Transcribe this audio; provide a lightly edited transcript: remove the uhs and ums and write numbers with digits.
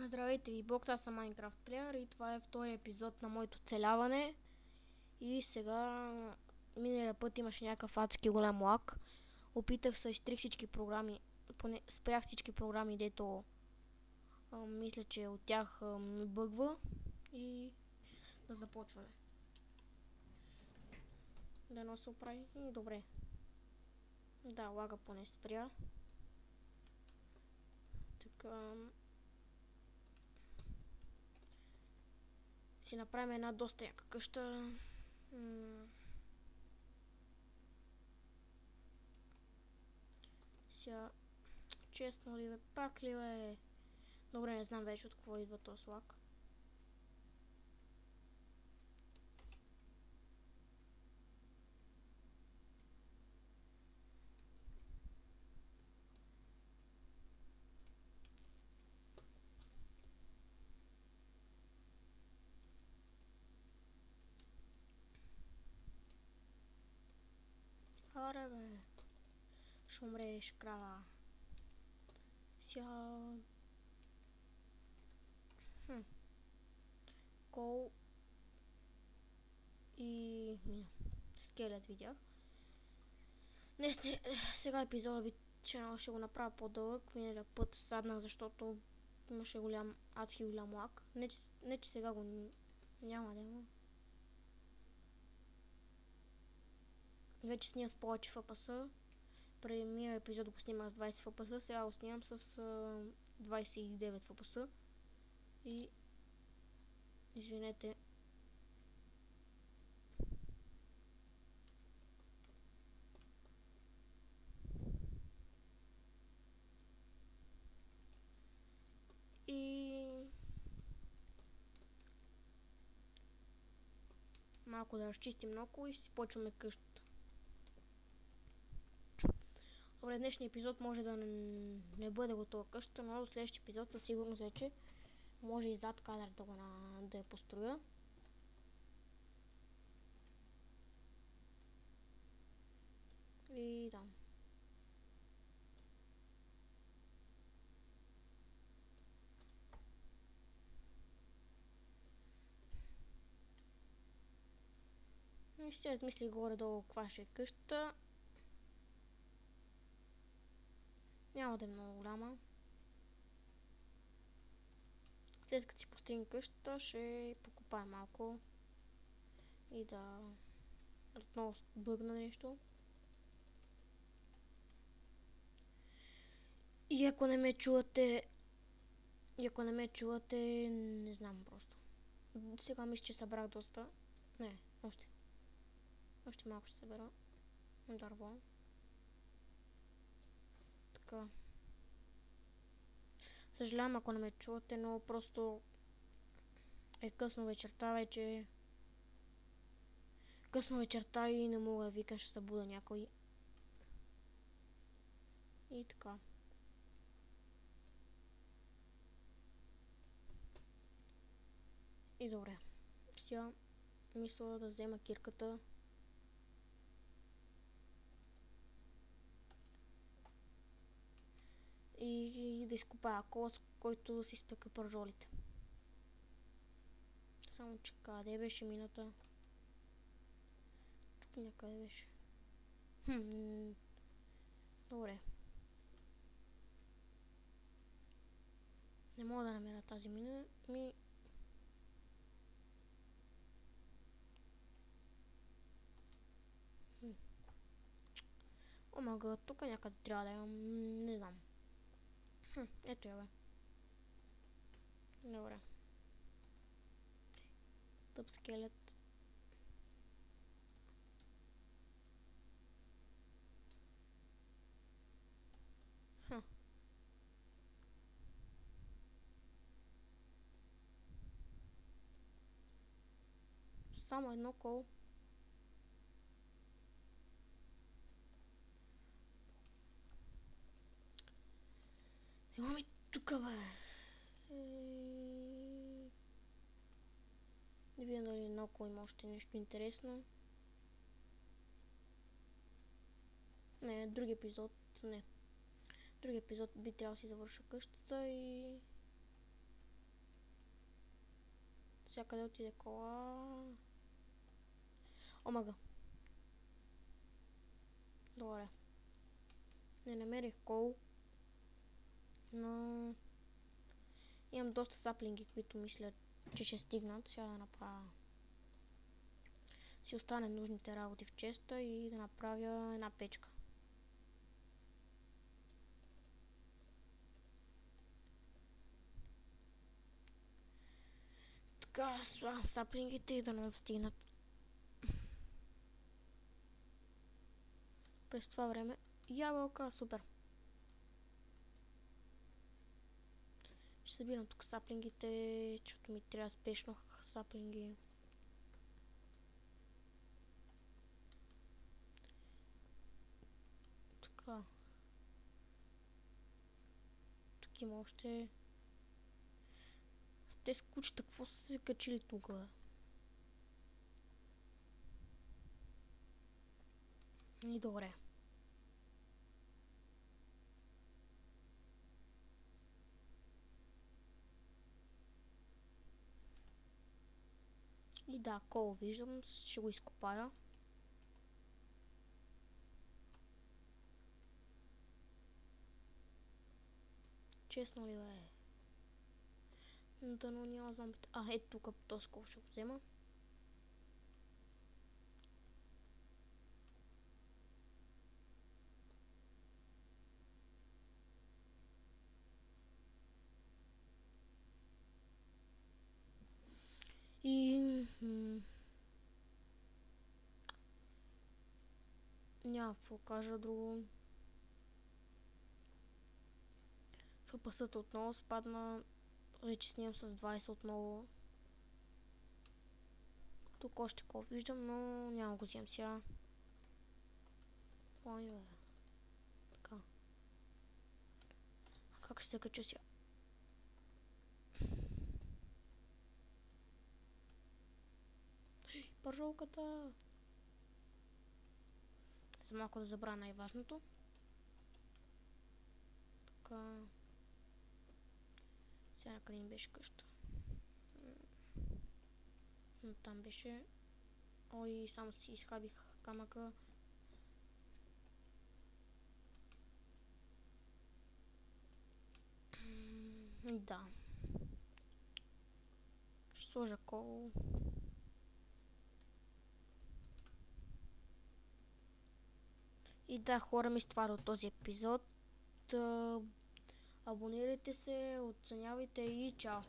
Здравейте ви, Бокс, аз съм Minecraft Player и това е втори епизод на моето оцеляване. И сега, миналия път имаше някакъв адски голям лаг. Опитах се, изтрих всички програми, спрях всички програми, дето мисля, че от тях ми бъгва. И да започваме. Дано се оправи и добре. Да, лага поне спря. Така... си направим една доста яка къща. Сега, честно ли бе, пак ли бе? Добре, не знам вече от какво идва този лак. Аре бе, ще умреш, крава. Сега... Кол и скелет видях. Днес не... Сега епизода ще го направя по-дълъг. Миналия път саднах, защото имаше адски голям лак. Не че сега го няма да има. Вече снимам с повече FPS. Преди миналия епизод го снимах с 20 FPS, сега го снимам с 29 FPS. И... извинете. И... малко да разчистим много и си почваме къщата. Добре, днешния епизод може да не бъде готова къщата, но до следващия епизод със сигурност вече може и зад кадър да я построя. И да. И ще размислих горе-долу каква ще е къщата. Няма да е много голяма. След като си постигнем къщата, ще покопаем малко. И да... отново бъгна нещо. И ако не ме чувате... не знам просто. Сега мисля, че събрах доста. Не, още. Още малко ще събера. Дърво. Така. Съжалявам, ако не ме чувате, но просто е късно вечерта вече. Късно вечерта и не мога да викам, ще събуда някой. И така. И добре. Сега мисля да взема кирката. И да изкопая кола, с който да си изпека пържолите. Само че къде беше мината? Тук някъде беше. Добре. Не мога да намеря тази мина. Омага, тук някъде трябва да имам. Не знам. Ето я бе. Добре. Тъп скелет. Само едно кол. Имаме тук бе. Не видя дали наоколо има още нещо интересно. Не, други епизод. Не. Други епизод би трябвало да си завърша къщата и... Всякъде отиде кола. Омага. Добре. Не намерих кол. Но имам доста саплинги, които мисля, че ще стигнат. Сега да направя. Си остане нужните работи в честа и да направя една печка. Така, слагам саплингите и да не стигнат. През това време ябълка, супер. Ще събирам тук саплингите, защото ми трябва спешно саплинги. Така. Тук има още. В тези кучета, какво са се качили тук, бе? И добре. И да, кол виждам, ще го изкопая. Честно ли бе? Да, но няма зомбите. Ето тук този кол ще го взема. И няма какво кажа друго. FPS-ът отново спадна. Вече снимам с 20 отново. Тук още кол виждам, но няма го вземам сега. Ой, бе. Така. Как ще се кача сега? Пържолката! За малко да забравя най-важното. Така. Сега къде им беше къща? Там беше. Ой, само си изхабих камъка. Да. Ще сложа кол. И да, хора, ми с това до този епизод. Абонирайте се, оценявайте и чао!